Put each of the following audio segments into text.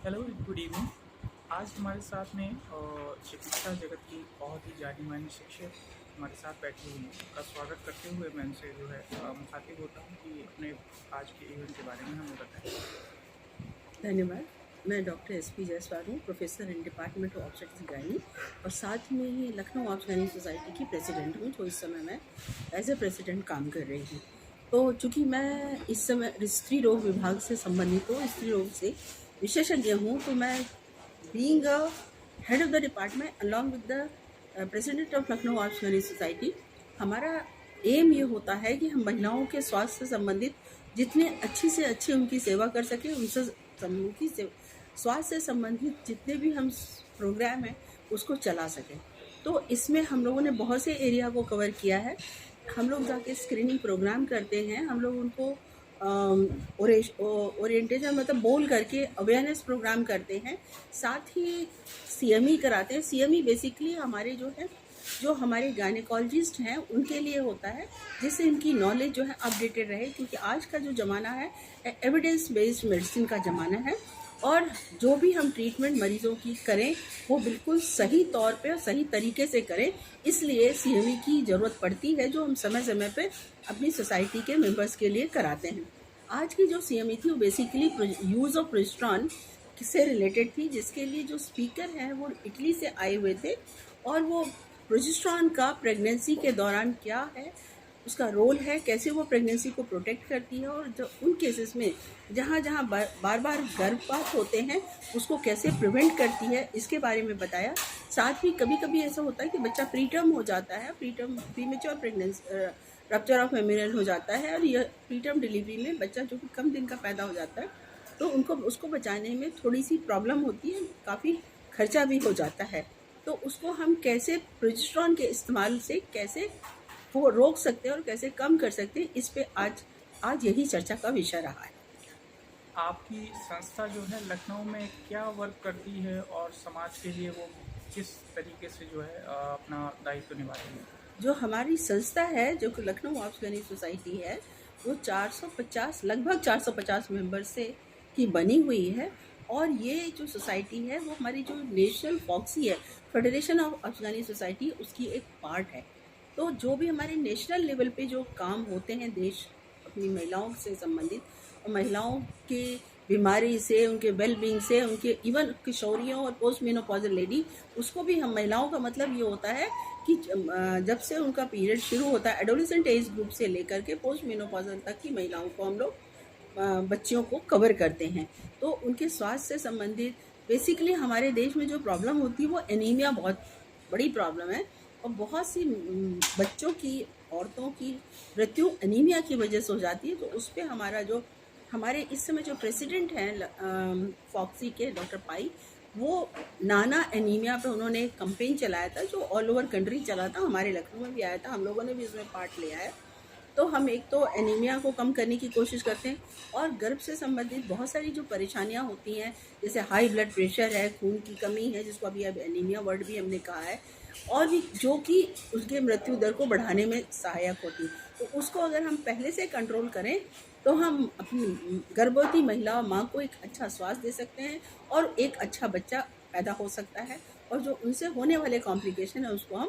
Hello, good evening. आज हमारे साथ में चिकित्सा जगत की बहुत ही जानी-मानी शिक्षक हमारे साथ बैठी हुई हैं। उनका स्वागत करते हुए मैं उनसे जो है मुखातिब होता हूँ कि अपने आज के इवेंट के बारे में हमें बताएँ। धन्यवाद। मैं डॉक्टर एसपी जायसवाल हूँ, professor in department of obstetrics gynae और साथ में ही लखनऊ ऑब्स्टेट्रिक सोसाइटी की प्रेसिडेंट हूँ, जो इस समय मैं एज ए प्रेसिडेंट काम कर रही हूँ। तो चूँकि मैं इस समय स्त्री रोग विभाग से संबंधित हूँ, स्त्री रोग से विशेषज्ञ हूँ, तो मैं being a head of the department along with the president of Lucknow obstetric society, हमारा एम ये होता है कि हम महिलाओं के स्वास्थ्य से संबंधित जितने अच्छी से अच्छी उनकी सेवा कर सकें, उनसे उनकी स्वास्थ्य से संबंधित जितने भी हम प्रोग्राम हैं उसको चला सकें। तो इसमें हम लोगों ने बहुत से एरिया को कवर किया है। हम लोग जाके स्क्रीनिंग प्रोग्राम करते हैं, हम लोग उनको ओरिएंटेशन मतलब बोल करके अवेयरनेस प्रोग्राम करते हैं, साथ ही सीएमई कराते हैं। सीएमई बेसिकली हमारे जो हमारे गायनेकोलॉजिस्ट हैं उनके लिए होता है, जिससे इनकी नॉलेज जो है अपडेटेड रहे, क्योंकि आज का जो ज़माना है एविडेंस बेस्ड मेडिसिन का ज़माना है और जो भी हम ट्रीटमेंट मरीज़ों की करें वो बिल्कुल सही तौर पे और सही तरीके से करें। इसलिए सीएमई की ज़रूरत पड़ती है, जो हम समय समय पे अपनी सोसाइटी के मेंबर्स के लिए कराते हैं। आज की जो सीएमई थी वो बेसिकली यूज़ ऑफ प्रोजेस्टेरॉन से रिलेटेड थी, जिसके लिए जो स्पीकर हैं वो इटली से आए हुए थे और वो प्रोजेस्टेरॉन का प्रेगनेंसी के दौरान क्या है, उसका रोल है, कैसे वो प्रेगनेंसी को प्रोटेक्ट करती है और जो उन केसेस में जहाँ जहाँ बार बार गर्भपात होते हैं उसको कैसे प्रिवेंट करती है, इसके बारे में बताया। साथ ही कभी कभी ऐसा होता है कि बच्चा प्रीटर्म हो जाता है, premature pregnancy rupture of memorial हो जाता है और यह प्रीटर्म डिलीवरी में बच्चा जो कि कम दिन का पैदा हो जाता है, तो उसको बचाने में थोड़ी सी प्रॉब्लम होती है, काफ़ी खर्चा भी हो जाता है। तो उसको हम कैसे प्रोजेस्टेरॉन के इस्तेमाल से कैसे वो रोक सकते हैं और कैसे कम कर सकते हैं, इस पे आज यही चर्चा का विषय रहा है। आपकी संस्था जो है लखनऊ में क्या वर्क करती है और समाज के लिए वो किस तरीके से जो है अपना दायित्व निभा रही है? जो हमारी संस्था है, जो कि लखनऊ ऑब्स्टेट्रिक सोसाइटी है, वो 450 लगभग 450 मेंबर से की बनी हुई है और ये जो सोसाइटी है वो हमारी जो नेशनल फॉक्सी है, फेडरेशन ऑफ ऑब्स्टेट्रिक सोसाइटी, उसकी एक पार्ट है। तो जो भी हमारे नेशनल लेवल पे जो काम होते हैं देश अपनी महिलाओं से संबंधित और महिलाओं के बीमारी से, उनके वेलबींग से, उनके इवन किशोरियों और पोस्ट मेनोपॉजल लेडी, उसको भी हम महिलाओं का मतलब ये होता है कि जब से उनका पीरियड शुरू होता है एडोलेसेंट एज ग्रुप से लेकर के पोस्ट मेनोपॉजल तक की महिलाओं को हम लोग बच्चियों को कवर करते हैं। तो उनके स्वास्थ्य से संबंधित बेसिकली हमारे देश में जो प्रॉब्लम होती है वो एनीमिया बहुत बड़ी प्रॉब्लम है और बहुत सी बच्चों की, औरतों की मृत्यु एनीमिया की वजह से हो जाती है। तो उस पर हमारा जो हमारे इस समय जो प्रेसिडेंट हैं फॉक्सी के डॉक्टर पाई, वो नाना एनीमिया पे उन्होंने एक कैंपेन चलाया था जो ऑल ओवर कंट्री चला था, हमारे लखनऊ में भी आया था, हम लोगों ने भी इसमें पार्ट लिया है। तो हम एक तो एनीमिया को कम करने की कोशिश करते हैं और गर्भ से संबंधित बहुत सारी जो परेशानियां होती हैं, जैसे हाई ब्लड प्रेशर है, खून की कमी है, जिसको अभी अब एनीमिया वर्ड भी हमने कहा है, और भी जो कि उसके मृत्यु दर को बढ़ाने में सहायक होती है। तो उसको अगर हम पहले से कंट्रोल करें तो हम अपनी गर्भवती महिला माँ को एक अच्छा स्वास्थ्य दे सकते हैं और एक अच्छा बच्चा पैदा हो सकता है और जो उनसे होने वाले कॉम्प्लिकेशन है उसको हम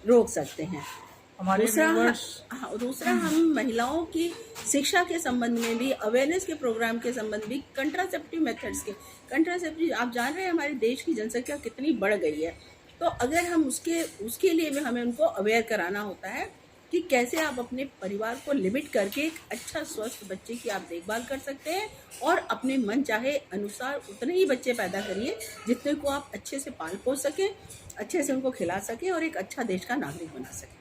रोक सकते हैं। दूसरा हम महिलाओं की शिक्षा के संबंध में भी, अवेयरनेस के प्रोग्राम के संबंध में, कंट्रासेप्टिव मेथड्स के कंट्रासेप्टिव, आप जान रहे हैं हमारे देश की जनसंख्या कितनी बढ़ गई है, तो अगर हम उसके लिए भी हमें उनको अवेयर कराना होता है कि कैसे आप अपने परिवार को लिमिट करके एक अच्छा स्वस्थ बच्चे की आप देखभाल कर सकते हैं और अपने मन चाहे अनुसार उतने ही बच्चे पैदा करिए जितने को आप अच्छे से पाल पोस सकें, अच्छे से उनको खिला सकें और एक अच्छा देश का नागरिक बना सकें।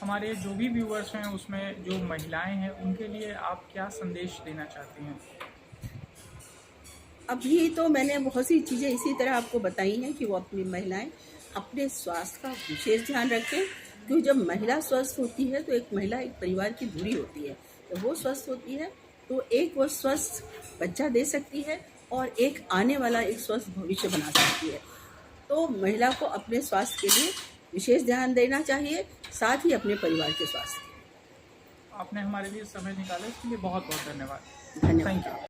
हमारे जो भी व्यूअर्स हैं उसमें जो महिलाएं हैं उनके लिए आप क्या संदेश देना चाहती हैं? अभी तो मैंने बहुत सी चीज़ें इसी तरह आपको बताई हैं कि वो अपनी महिलाएं अपने स्वास्थ्य का विशेष ध्यान रखें, क्योंकि जब महिला स्वस्थ होती है तो एक महिला एक परिवार की धुरी होती है। जब वो स्वस्थ होती है तो एक वो स्वस्थ बच्चा दे सकती है और एक आने वाला एक स्वस्थ भविष्य बना सकती है। तो महिला को अपने स्वास्थ्य के लिए विशेष ध्यान देना चाहिए, साथ ही अपने परिवार के स्वास्थ्य। आपने हमारे लिए समय निकाला, इसके लिए बहुत बहुत धन्यवाद। धन्यवाद। Thank you.